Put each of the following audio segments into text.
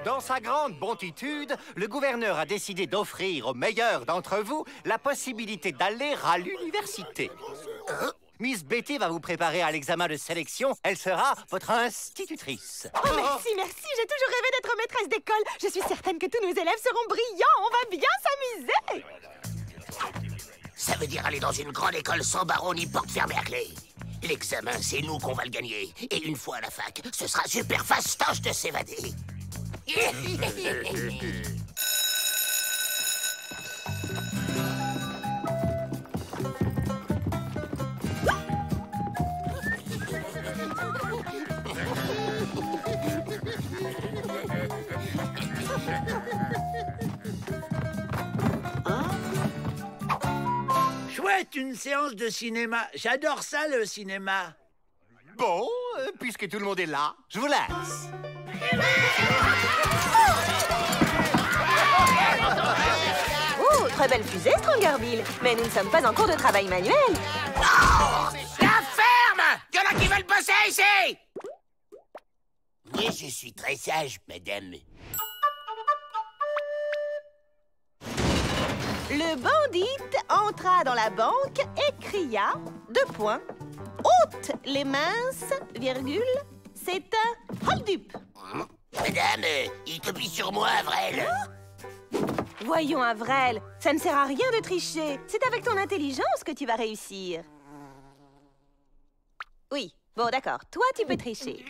Dans sa grande bontitude, le gouverneur a décidé d'offrir aux meilleurs d'entre vous la possibilité d'aller à l'université. Miss Betty va vous préparer à l'examen de sélection. Elle sera votre institutrice. Oh, merci, merci. J'ai toujours rêvé d'être maîtresse d'école. Je suis certaine que tous nos élèves seront brillants. On va bien s'amuser. Ça veut dire aller dans une grande école sans barreau ni porte fermée à clé. L'examen, c'est nous qu'on va le gagner. Et une fois à la fac, ce sera super fastoche de s'évader. Chouette, une séance de cinéma. J'adore ça, le cinéma. Bon, puisque tout le monde est là, je vous laisse. Oh, très belle fusée, Strongerville. Mais nous ne sommes pas en cours de travail manuel. Oh, la ferme! Y'en a qui veulent bosser ici! Mais je suis très sage, madame. Le bandit entra dans la banque et cria, ôte les minces, c'est un hold-up. Madame, il copie sur moi, Avrel. Voyons, Avrel, ça ne sert à rien de tricher. C'est avec ton intelligence que tu vas réussir. Oui, bon, d'accord. Toi, tu peux tricher.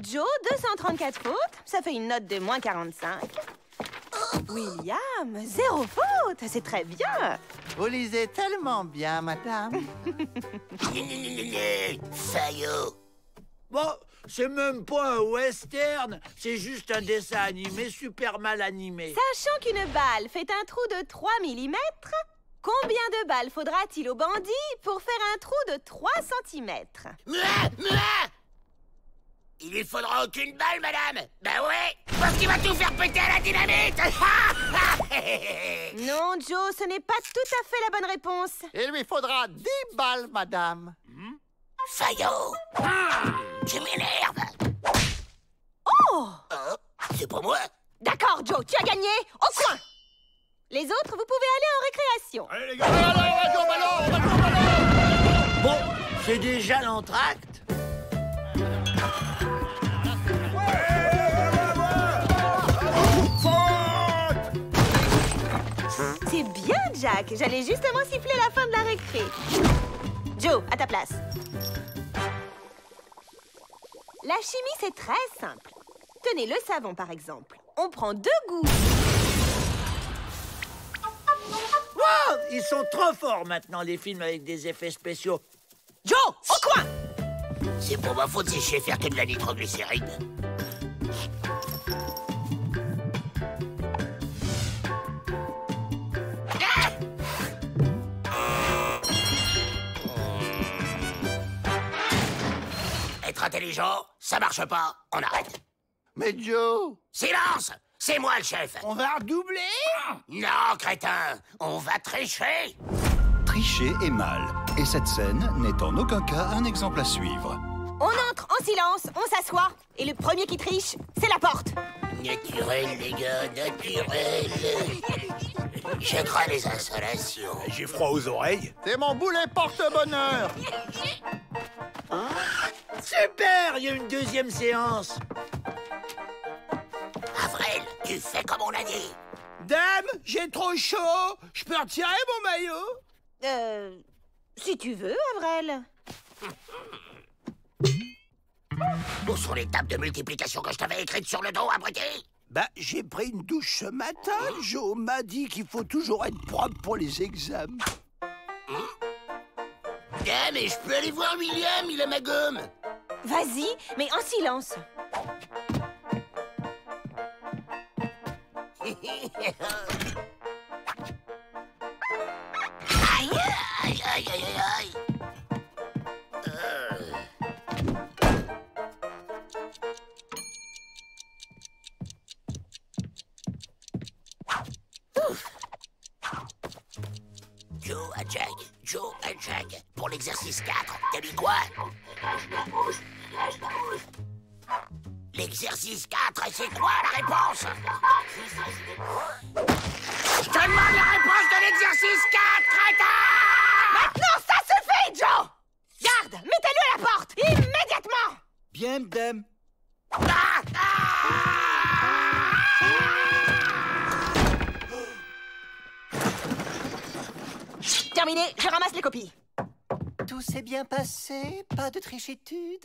Joe, 234 fautes. Ça fait une note de moins 45. William, 0 faute. C'est très bien. Vous lisez tellement bien, madame. Fayot. Bon, c'est même pas un western. C'est juste un dessin animé super mal animé. Sachant qu'une balle fait un trou de 3 mm, combien de balles faudra-t-il au bandit pour faire un trou de 3 cm? Il lui faudra aucune balle, madame. Ben ouais, parce qu'il va tout faire péter à la dynamite. Non, Joe, ce n'est pas tout à fait la bonne réponse. Il lui faudra 10 balles, madame. Fayot, tu m'énerves. Oh! C'est pour moi. D'accord, Joe, tu as gagné. Au coin. Les autres, vous pouvez aller en récréation. Allez, les gars, on va jouer au ballon, on va jouer au ballon. Bon, c'est déjà l'entracte. C'est bien, Jack. J'allais justement siffler la fin de la récré. Joe, à ta place. La chimie, c'est très simple. Tenez le savon, par exemple. On prend 2 gouttes. Wow, ils sont trop forts maintenant, les films avec des effets spéciaux. Joe, au coin! C'est pour ma faute si je sais faire que de la nitroglycérine. Être intelligent, ça marche pas. On arrête. Mais Joe, Silence! C'est moi le chef. on va redoubler? Non, crétin, on va tricher. Tricher est mal, et cette scène n'est en aucun cas un exemple à suivre. On entre en silence, on s'assoit. Et le premier qui triche, c'est la porte. Naturel, les gars, naturel. Je crains les insolations. J'ai froid aux oreilles. C'est mon boulet porte-bonheur. Super, il y a une deuxième séance. Avril, tu fais comme on a dit. Dame, j'ai trop chaud. Je peux retirer mon maillot? Si tu veux, Avrel. Où sont les tables de multiplication que je t'avais écrites sur le dos, abruti? Bah, j'ai pris une douche ce matin. Joe m'a dit qu'il faut toujours être propre pour les examens. Mais je peux aller voir William, il a ma gomme. Vas-y, mais en silence. Aïe, aïe, aïe, aïe, aïe. Joe, Joe à Jack. Joe à Jack. Pour l'exercice 4, t'as dit quoi? L'exercice 4, c'est quoi la réponse? Je te demande la réponse de l'exercice 4, crétin! Maintenant, ça suffit, Joe! Garde, mettez-le à la porte, immédiatement! Bien, madame. Ah, Terminé, je ramasse les copies. Tout s'est bien passé? Pas de trichitude?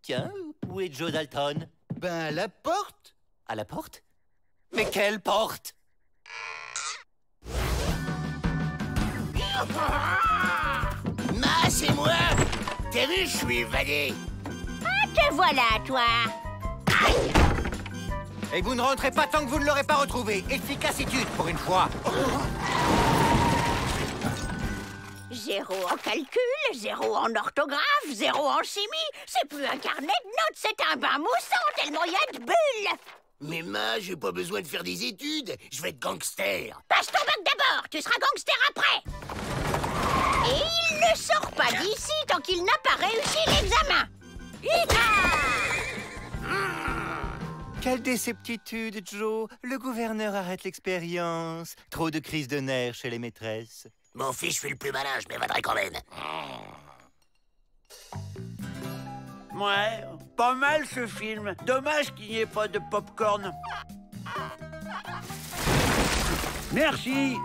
Tiens, où est Joe Dalton? Ben, à la porte. À la porte? Mais quelle porte? Ma, c'est moi! T'as vu, je suis évadé! Te voilà, toi. Et vous ne rentrez pas tant que vous ne l'aurez pas retrouvé. Efficacitude, pour une fois. 0 en calcul, 0 en orthographe, 0 en chimie. C'est plus un carnet de notes, c'est un bain moussant tellement il y a de bulles. Mais ma, j'ai pas besoin de faire des études. Je vais être gangster. Passe ton bac d'abord, tu seras gangster après. Et il ne sort pas d'ici tant qu'il n'a pas réussi l'examen. Quelle déceptitude, Joe. Le gouverneur arrête l'expérience. Trop de crises de nerfs chez les maîtresses. Mon fils, je suis le plus malin, je m'évaderai quand même. Ouais, pas mal ce film. Dommage qu'il n'y ait pas de pop-corn. Merci.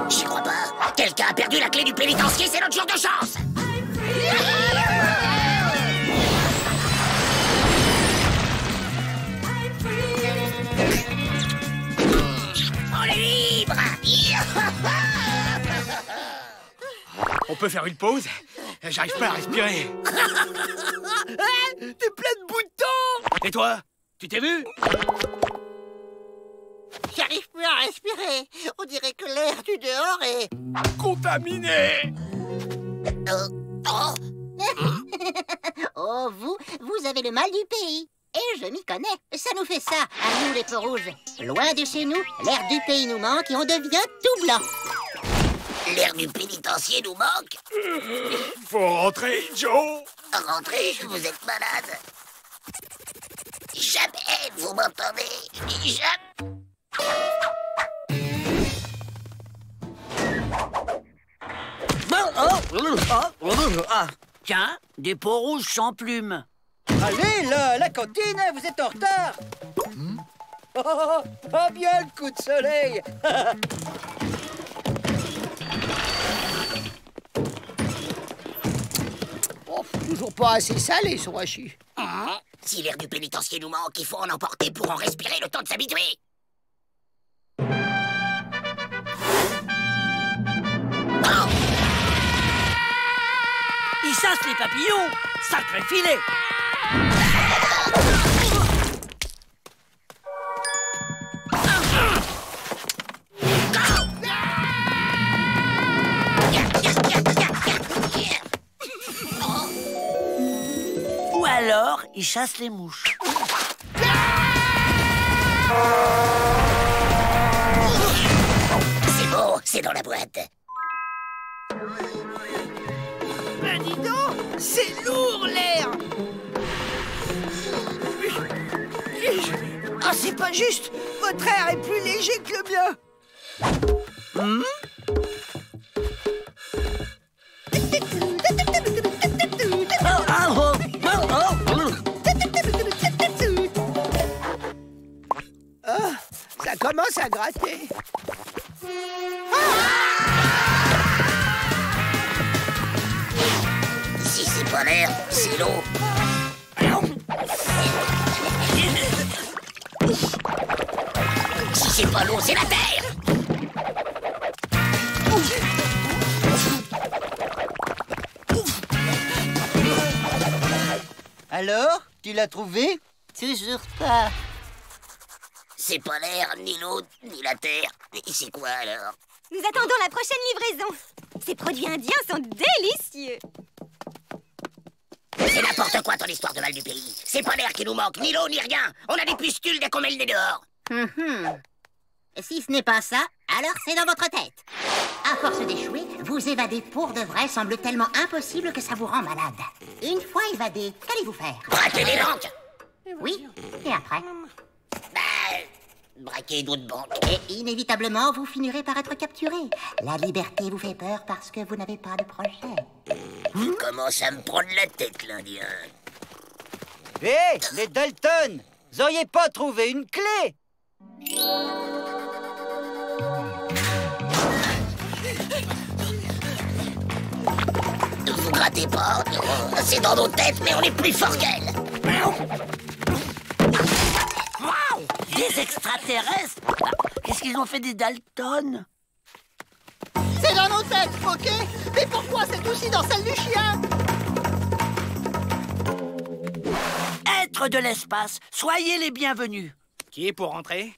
J'y crois pas. Quelqu'un a perdu la clé du pénitencier, c'est notre jour de chance. On est libre. On peut faire une pause? J'arrive pas à respirer. T'es plein de boutons. Et toi? Tu t'es vu? J'arrive plus à respirer. On dirait que l'air du dehors est... Contaminé! Oh, vous avez le mal du pays. Et je m'y connais. Ça nous fait ça, à nous les peaux rouges. Loin de chez nous, l'air du pays nous manque et on devient tout blanc. L'air du pénitencier nous manque. Faut rentrer, Joe! Rentrez, vous êtes malade. Jamais vous m'entendez. Jamais. Tiens, des peaux rouges sans plumes. Allez, là, la cantine, vous êtes en retard. Pas bien le coup de soleil. Toujours pas assez salé, ce rachis. Si l'air du pénitencier nous manque, il faut en emporter pour en respirer le temps de s'habituer. Il chasse les papillons. Sacré filet. Ou alors, il chasse les mouches. C'est bon, c'est dans la boîte. Ben dis donc, c'est lourd l'air. Ah, c'est pas juste. Votre air est plus léger que le mien. Ah, ça commence à gratter. Si c'est pas l'air, c'est l'eau. Si c'est pas l'eau, c'est la terre. Alors, tu l'as trouvé? Toujours pas. C'est pas l'air, ni l'eau, ni la terre. Et c'est quoi alors? Nous attendons la prochaine livraison. Ces produits indiens sont délicieux. C'est n'importe quoi ton histoire de mal du pays. C'est pas l'air qui nous manque, ni l'eau, ni rien. On a des pustules dès qu'on met le nez dehors. Si ce n'est pas ça, alors c'est dans votre tête. À force d'échouer, vous évader pour de vrai semble tellement impossible que ça vous rend malade. Une fois évadé, qu'allez-vous faire? Braquer des banques. Oui, et après? Braquer d'autres banques. Et inévitablement, vous finirez par être capturé. La liberté vous fait peur parce que vous n'avez pas de projet. Tu commences à me prendre la tête, l'Indien. Hé, les Dalton, vous auriez pas trouvé une clé? Ne vous grattez pas. C'est dans nos têtes, mais on est plus fort qu'elles. Des extraterrestres? Qu'est-ce qu'ils ont fait des Dalton? C'est dans nos têtes, ok? Mais pourquoi c'est aussi dans celle du chien? Êtres de l'espace, soyez les bienvenus. Qui est pour rentrer?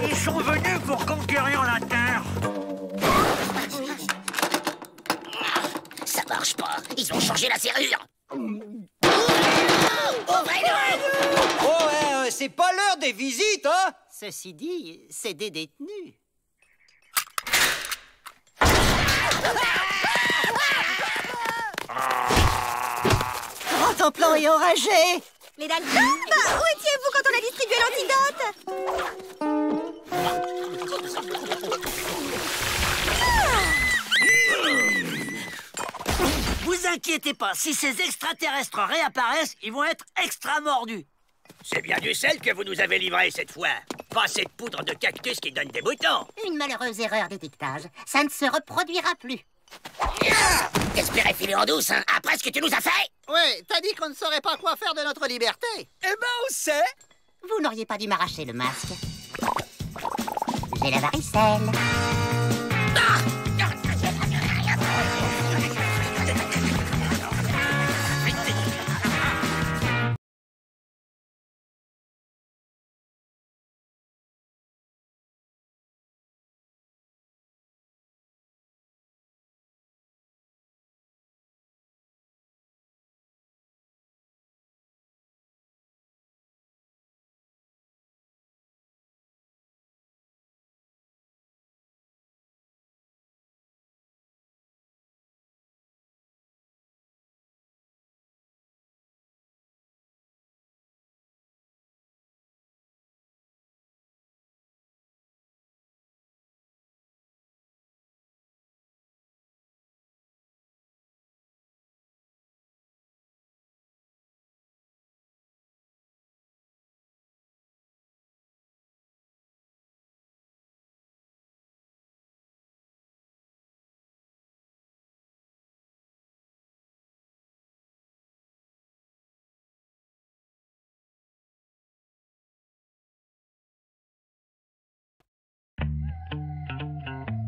Ils sont venus pour conquérir la Terre. Ça marche pas. Ils ont changé la serrure. Oh, c'est pas l'heure des visites, hein? Ceci dit, c'est des détenus. Oh, ton plan est enragé! Les Dalton, où étiez-vous quand on a distribué l'antidote? Vous inquiétez pas, si ces extraterrestres réapparaissent, ils vont être extra mordus. C'est bien du sel que vous nous avez livré cette fois. Pas cette poudre de cactus qui donne des boutons. Une malheureuse erreur d'étiquetage. Ça ne se reproduira plus. T'espérais filer en douce, hein, après ce que tu nous as fait? Ouais, t'as dit qu'on ne saurait pas quoi faire de notre liberté. Eh ben, on sait. Vous n'auriez pas dû m'arracher le masque. J'ai la varicelle.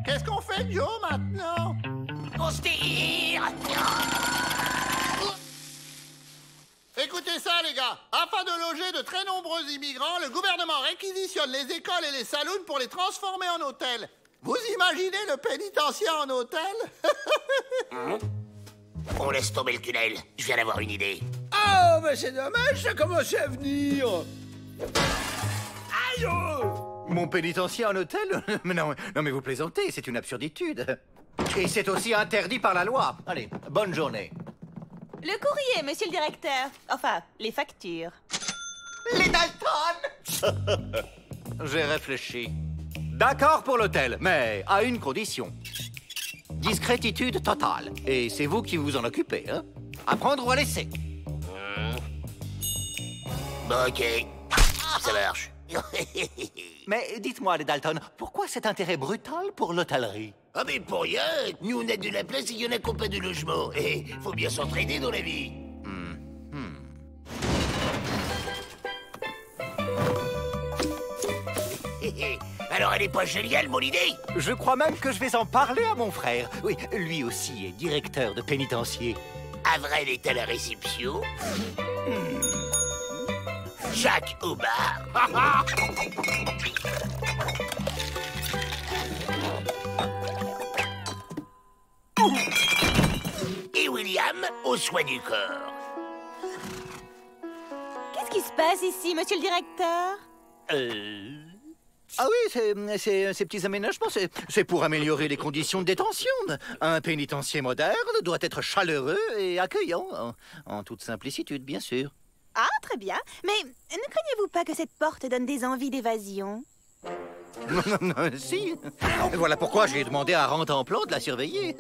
Qu'est-ce qu'on fait, Joe, maintenant? On se tire! Écoutez ça, les gars. Afin de loger de très nombreux immigrants, le gouvernement réquisitionne les écoles et les saloons pour les transformer en hôtels. Vous imaginez le pénitencier en hôtel? On laisse tomber le tunnel. Je viens d'avoir une idée. Oh, mais c'est dommage, ça commençait à venir. Aïe! Mon pénitencier en hôtel? Mais non, mais vous plaisantez, c'est une absurditude. Et c'est aussi interdit par la loi. Allez, bonne journée. Le courrier, monsieur le directeur. Enfin, les factures. Les Dalton! J'ai réfléchi. D'accord pour l'hôtel, mais à une condition. Discrétitude totale. Et c'est vous qui vous en occupez, hein? À prendre ou à laisser. Bon, ok. Ça marche. Mais dites-moi, les Dalton, pourquoi cet intérêt brutal pour l'hôtellerie? Ah mais pour rien, nous on a de la place et il y en a qui n'ont pas de logement. Et faut bien s'entraider dans la vie. Alors elle est pas géniale, mon idée? Je crois même que je vais en parler à mon frère. Oui, lui aussi est directeur de pénitencier. Avril est à la réception. Jacques au bar. aux soins du corps. Qu'est-ce qui se passe ici, monsieur le directeur? Ah oui, ces petits aménagements, c'est pour améliorer les conditions de détention. Un pénitencier moderne doit être chaleureux et accueillant, en toute simplicitude, bien sûr. Ah, très bien. Mais ne craignez-vous pas que cette porte donne des envies d'évasion? Si. Voilà pourquoi j'ai demandé à Rantanplan de la surveiller.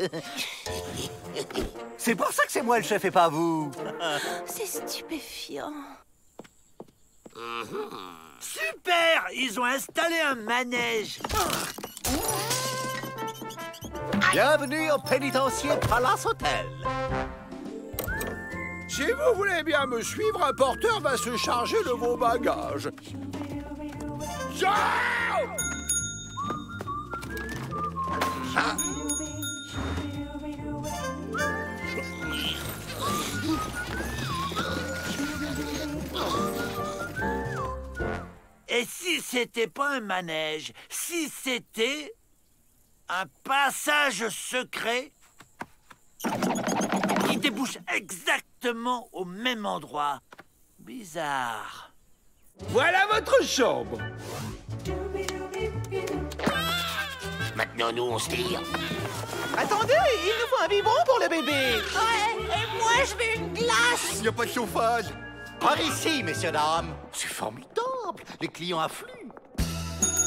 C'est pour ça que c'est moi le chef et pas vous. C'est stupéfiant. Super! Ils ont installé un manège. Bienvenue au pénitencier Palace Hotel. Si vous voulez bien me suivre, un porteur va se charger de vos bagages. Ciao! Et si c'était pas un manège, si c'était un passage secret qui débouche exactement au même endroit. Bizarre. Voilà votre chambre. Maintenant, nous, on se tire. Attendez, il nous faut un biberon pour le bébé. Ouais, et moi je veux une glace. Il n'y a pas de chauffage. Par ici, messieurs, dames. C'est formidable. Les clients affluent.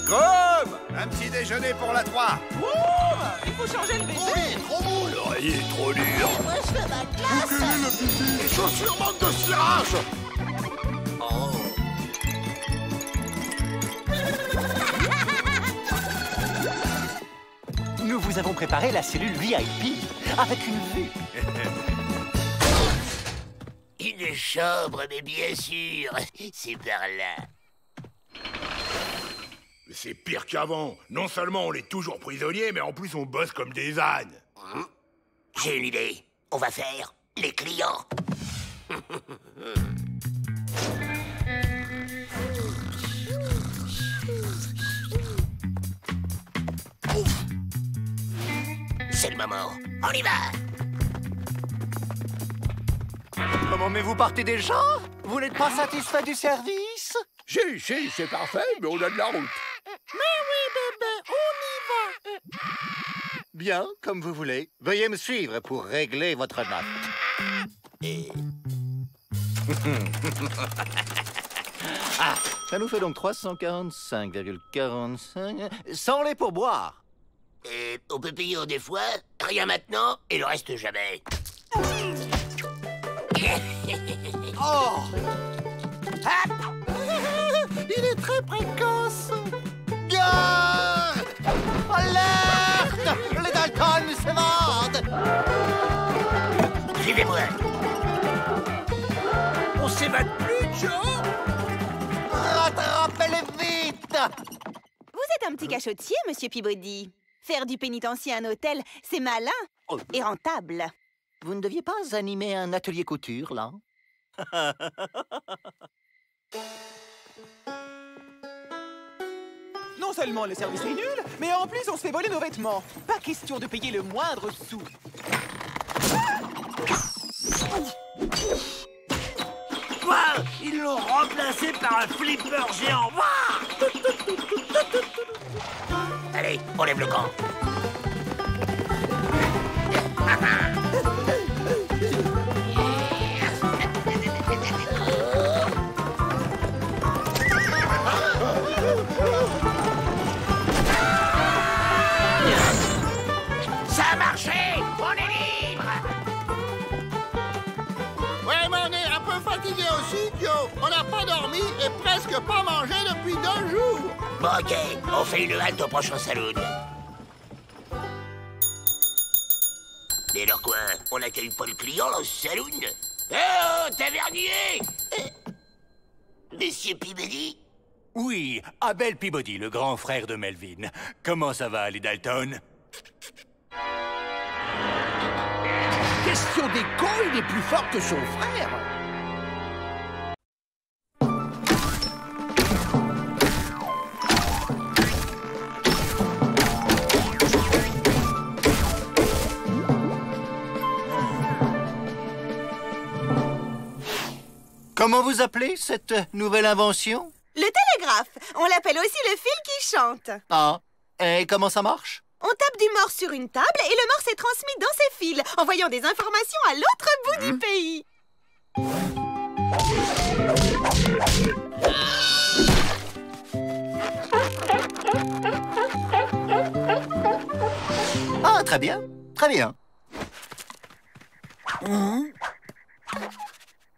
Comme un petit déjeuner pour la 3. Il faut changer le bébé. Trop beau. L'oreiller est trop dur. Moi je veux ma glace. Les chaussures manquent de cirage. Nous vous avons préparé la cellule VIP avec une vue. Une chambre, mais bien sûr. C'est par là. Mais c'est pire qu'avant. Non seulement on est toujours prisonniers, mais en plus on bosse comme des ânes. J'ai une idée. On va faire les clients. Ouf. C'est le moment. On y va. Comment, mais vous partez déjà? Vous n'êtes pas satisfait du service? Si, c'est parfait, mais on a de la route. Mais oui, bébé, on y va. Bien, comme vous voulez. Veuillez me suivre pour régler votre note. Ah, ça nous fait donc 345,45 sans les pourboires. On peut payer en des fois, rien maintenant, et le reste jamais. Oh! Il est très précoce. Gare! Alerte! Les Dalton s'évadent! Suivez-moi. On s'évade plus, Joe. Rattrapez-les vite! Vous êtes un petit cachotier, monsieur Peabody. Faire du pénitencier un hôtel, c'est malin et rentable. Vous ne deviez pas animer un atelier couture, là? Non seulement le service est nul, mais en plus on se fait voler nos vêtements. Pas question de payer le moindre sou. Quoi? Ils l'ont remplacé par un flipper géant. Allez, on lève le camp. Ça a marché! On est libre! Ouais, mais on est un peu fatigué aussi, Joe. On n'a pas dormi et presque pas mangé depuis 2 jours. Bon, ok, on fait une halte au prochain saloon. Mais alors quoi? On n'accueille pas le client dans ce saloon? Eh oh, tavernier! Monsieur Peabody? Oui, Abel Peabody, le grand frère de Melvin. Comment ça va, les Dalton? Question d'écho, il est plus fort que son frère. Comment vous appelez cette nouvelle invention? Le télégraphe. On l'appelle aussi le fil qui chante. Ah, et comment ça marche? On tape du morse sur une table et le morse est transmis dans ses fils, envoyant des informations à l'autre bout du pays. Ah, très bien, très bien.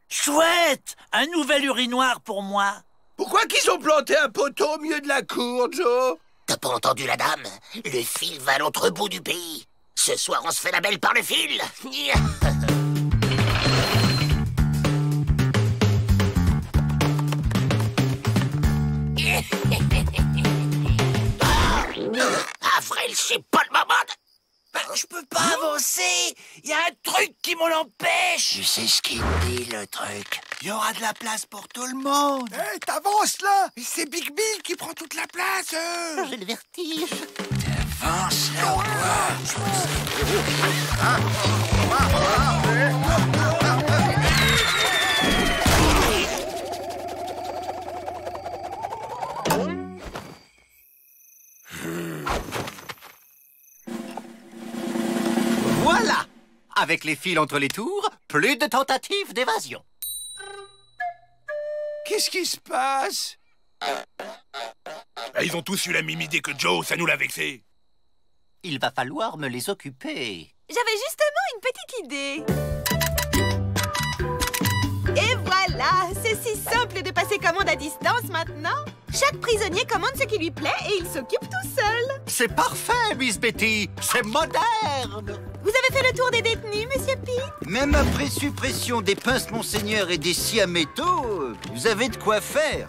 Chouette! Un nouvel urinoir pour moi. Pourquoi qu'ils ont planté un poteau au milieu de la cour, Joe? T'as pas entendu la dame? Le fil va à l'autre bout du pays. Ce soir, on se fait la belle par le fil. Avril, c'est pas le moment de... Je peux pas avancer. Il y a un truc qui m'en empêche. Tu sais ce qu'il me dit, le truc? Il y aura de la place pour tout le monde. Hé, t'avances là. C'est Big Bill qui prend toute la place. J'ai le vertige. Avance là, Voilà! Avec les fils entre les tours, plus de tentatives d'évasion. Qu'est-ce qui se passe? Ils ont tous eu la même idée que Joe, ça nous l'a vexé. Il va falloir me les occuper. J'avais justement une petite idée. Et voilà, c'est si simple de passer commande à distance maintenant. Chaque prisonnier commande ce qui lui plaît et il s'occupe tout seul. C'est parfait, Miss Betty. C'est moderne. Vous avez fait le tour des détenus, Monsieur Pete? Même après suppression des pinces Monseigneur et des scies à métaux, vous avez de quoi faire.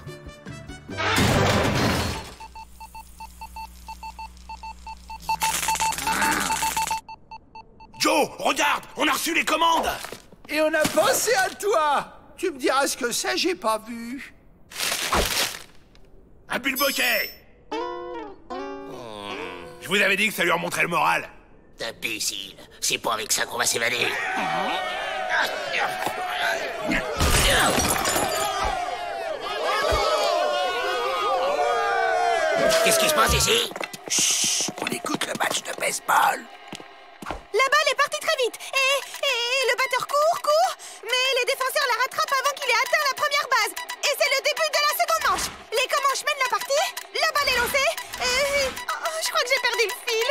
Joe, regarde, on a reçu les commandes. Et on a pensé à toi. Tu me diras ce que c'est, j'ai pas vu. Un bulboquet. Je vous avais dit que ça lui remonterait le moral. Imbécile, c'est pas avec ça qu'on va s'évader. Qu'est-ce qui se passe ici? Chut, on écoute le match de baseball. La balle est partie très vite et le batteur court, mais les défenseurs la rattrapent avant qu'il ait atteint la première base. Et c'est le début de la seconde manche. Les Comanches mènent la partie, la balle est lancée et... je crois que j'ai perdu le fil.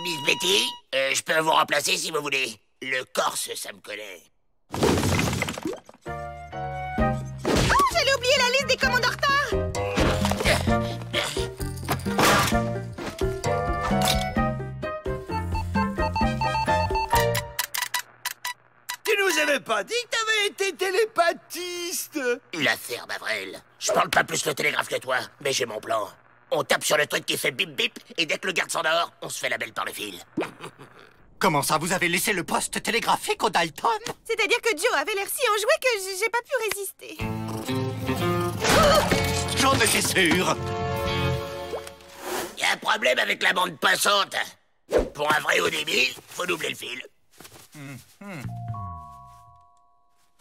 Miss Betty, je peux vous remplacer si vous voulez. Le Corse, ça me connaît. Oh, j'allais oublier la liste des commandes en retard. Tu nous avais pas dit que t'avais été télépathiste? La ferme, Avril. Je parle pas plus le télégraphe que toi, mais j'ai mon plan. On tape sur le truc qui fait bip bip, et dès que le garde s'endort, on se fait la belle par le fil. Comment ça, vous avez laissé le poste télégraphique au Dalton? C'est-à-dire que Joe avait l'air si enjoué que j'ai pas pu résister. J'en étais sûr. Y a un problème avec la bande passante. Pour un vrai haut débit, faut doubler le fil.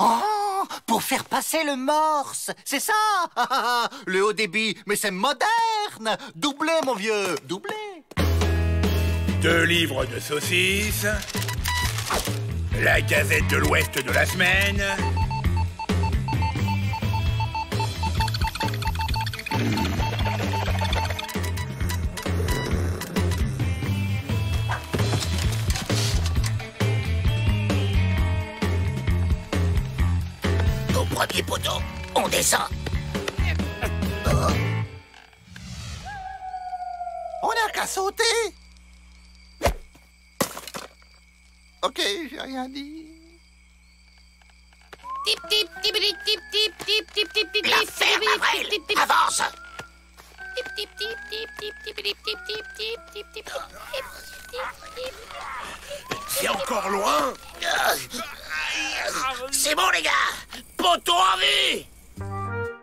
Oh, pour faire passer le morse, c'est ça. Le haut débit, mais c'est moderne. Doublé, mon vieux, doublé. 2 livres de saucisses. La Gazette de l'Ouest de la semaine. Au premier poteau, on descend. On n'a qu'à sauter. Ok, j'ai rien dit. Tip, tip, tip, tip, tip, tip, tip, tip, tip, tip, la ferme, Avril, avance. Tip, tip, tip, tip, tip, tip, tip, tip, tip, tip, tip, tip, tip. C'est encore loin. C'est bon, les gars. Poteau en vue.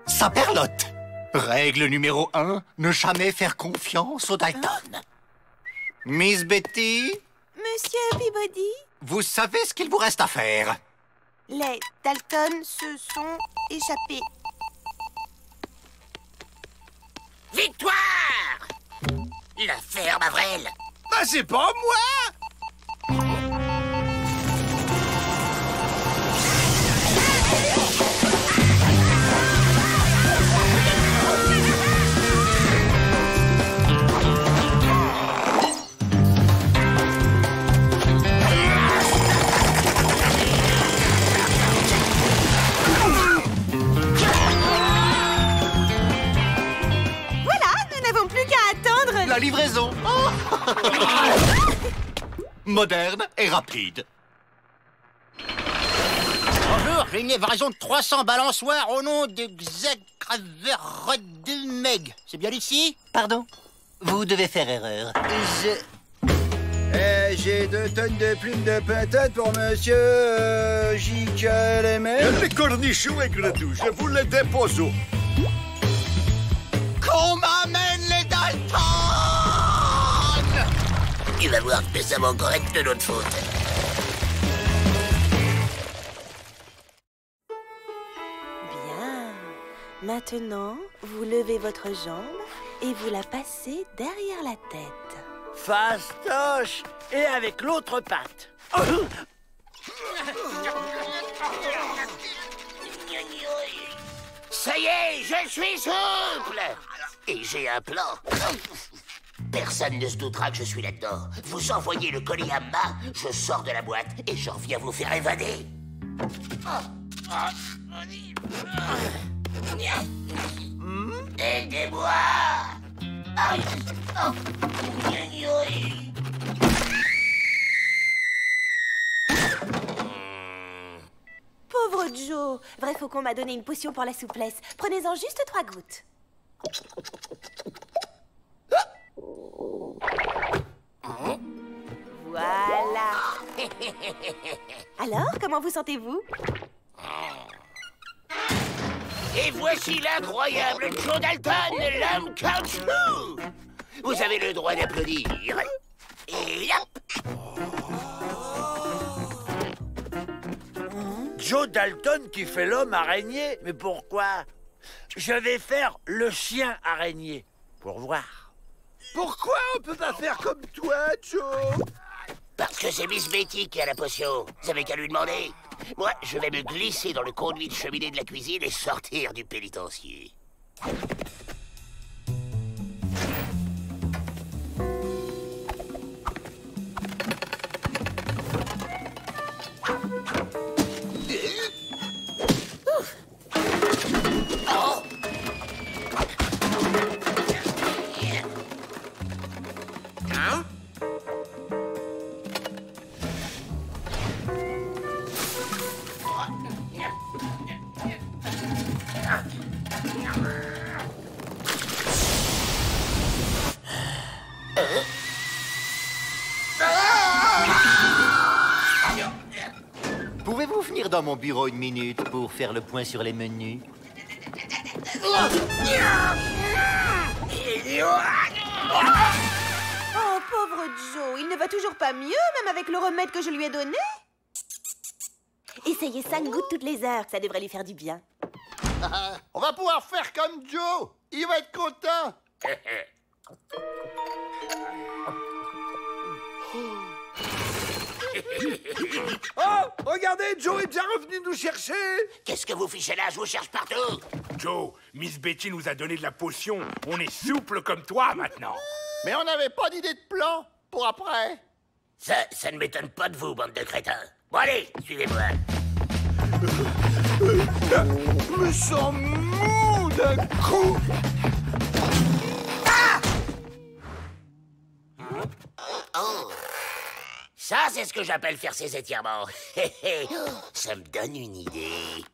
Saperlotte. Règle numéro 1, ne jamais faire confiance aux Dalton. Miss Betty, Monsieur Peabody? vous savez ce qu'il vous reste à faire. Les Dalton se sont échappés. Victoire! La ferme Avril! Bah, c'est pas moi! La livraison. Moderne et rapide. Bonjour, j'ai une livraison de 300 balançoires au nom de Xagraverrodemeg. C'est bien ici? Pardon? Vous devez faire erreur. J'ai 2 tonnes de plumes de pintade pour monsieur JKLML. Les cornichons et grenouilles, je vous les dépose. Qu'on m'amène les Dalton! Tu vas voir que ça va encore être de notre faute. Bien. Maintenant, vous levez votre jambe et vous la passez derrière la tête. Fastoche! Et avec l'autre patte. Ça y est, je suis souple! Et j'ai un plan. Personne ne se doutera que je suis là-dedans. Vous envoyez le colis à bas, je sors de la boîte et j'en viens vous faire évader. Aidez-moi! Pauvre Joe. Vrai faucon m'a donné une potion pour la souplesse. Prenez-en juste 3 gouttes. Voilà. Alors, comment vous sentez-vous? Et voici l'incroyable Joe Dalton, l'homme caoutchouc! Vous avez le droit d'applaudir. Et hop! Joe Dalton qui fait l'homme araignée? Mais pourquoi? Je vais faire le chien araignée. Pour voir. Pourquoi on peut pas faire comme toi, Joe? Parce que c'est Miss Betty qui a la potion. Vous avez qu'à lui demander. Moi, je vais me glisser dans le conduit de cheminée de la cuisine et sortir du pénitencier. Pouvez-vous venir dans mon bureau 1 minute pour faire le point sur les menus? Oh, pauvre Joe, il ne va toujours pas mieux, même avec le remède que je lui ai donné. Essayez 5 gouttes toutes les heures, ça devrait lui faire du bien. On va pouvoir faire comme Joe. Il va être content. Oh, regardez, Joe est bien revenu nous chercher. Qu'est-ce que vous fichez là? Je vous cherche partout. Joe, Miss Betty nous a donné de la potion. On est souple comme toi maintenant. Mais on n'avait pas d'idée de plan pour après. Ça ne m'étonne pas de vous, bande de crétins. Bon allez, suivez-moi. Je me sens mou d'un coup. Ah! Oh. Ça, c'est ce que j'appelle faire ses étirements. Ça me donne une idée.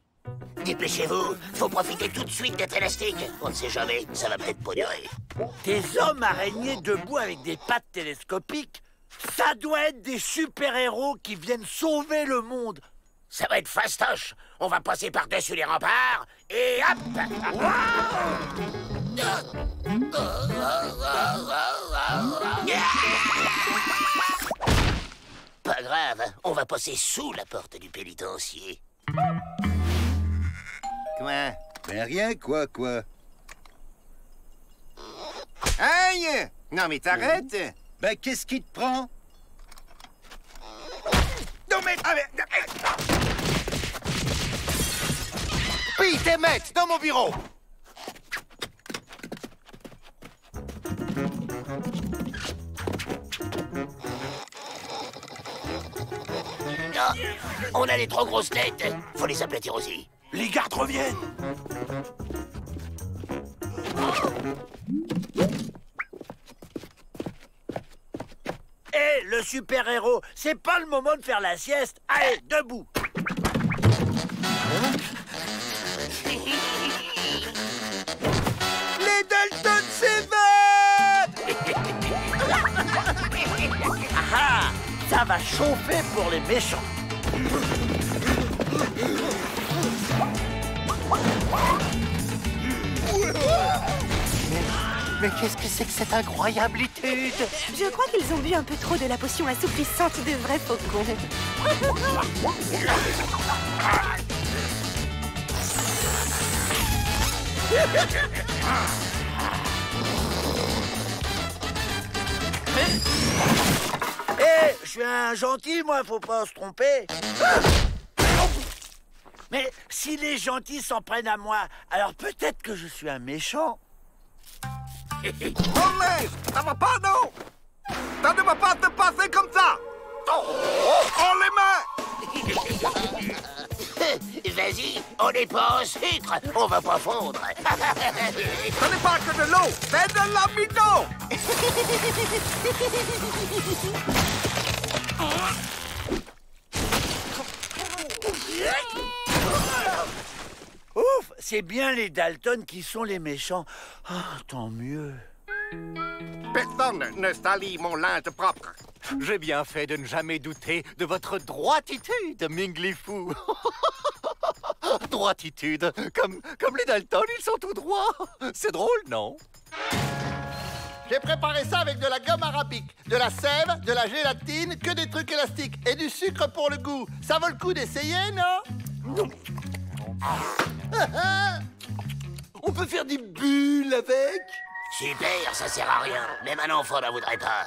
Dépêchez-vous, faut profiter tout de suite d'être élastique. On ne sait jamais, ça va peut-être pas durer. Des hommes araignées debout avec des pattes télescopiques, ça doit être des super-héros qui viennent sauver le monde. Ça va être fastoche. On va passer par-dessus les remparts et hop! Pas grave, on va passer sous la porte du pénitencier. Quoi? Ben rien, quoi. Aïe! Non, mais t'arrêtes! Ben, qu'est-ce qui te prend? Non, mais... Pete et Emmett, dans mon bureau! Ah, on a les trop grosses têtes. Faut les aplatir aussi. Les gardes reviennent. Hé, le super-héros, c'est pas le moment de faire la sieste. Allez, debout. Les Dalton s'évadent! Ah, ça va chauffer pour les méchants. Mais qu'est-ce que c'est que cette incroyable étude? Je crois qu'ils ont bu un peu trop de la potion assouplissante de vrais faucons. Hé, je suis un gentil, moi, faut pas se tromper. Mais si les gentils s'en prennent à moi, alors peut-être que je suis un méchant. Olé! Ça va pas, non? Ça ne va pas se passer comme ça! Oh, les mains! Vas-y, on n'est pas en sucre, on va pas fondre. Ce n'est pas que de l'eau, c'est de l'amidon! Ouf, c'est bien les Dalton qui sont les méchants. Ah, tant mieux. Personne ne salit mon linge propre. J'ai bien fait de ne jamais douter de votre droititude, Minglifou. Droititude, comme les Dalton, ils sont tout droits. C'est drôle, non? J'ai préparé ça avec de la gomme arabique, de la sève, de la gélatine, que des trucs élastiques et du sucre pour le goût. Ça vaut le coup d'essayer, non? On peut faire des bulles avec? Super, ça sert à rien. Même un enfant n'en voudrait pas.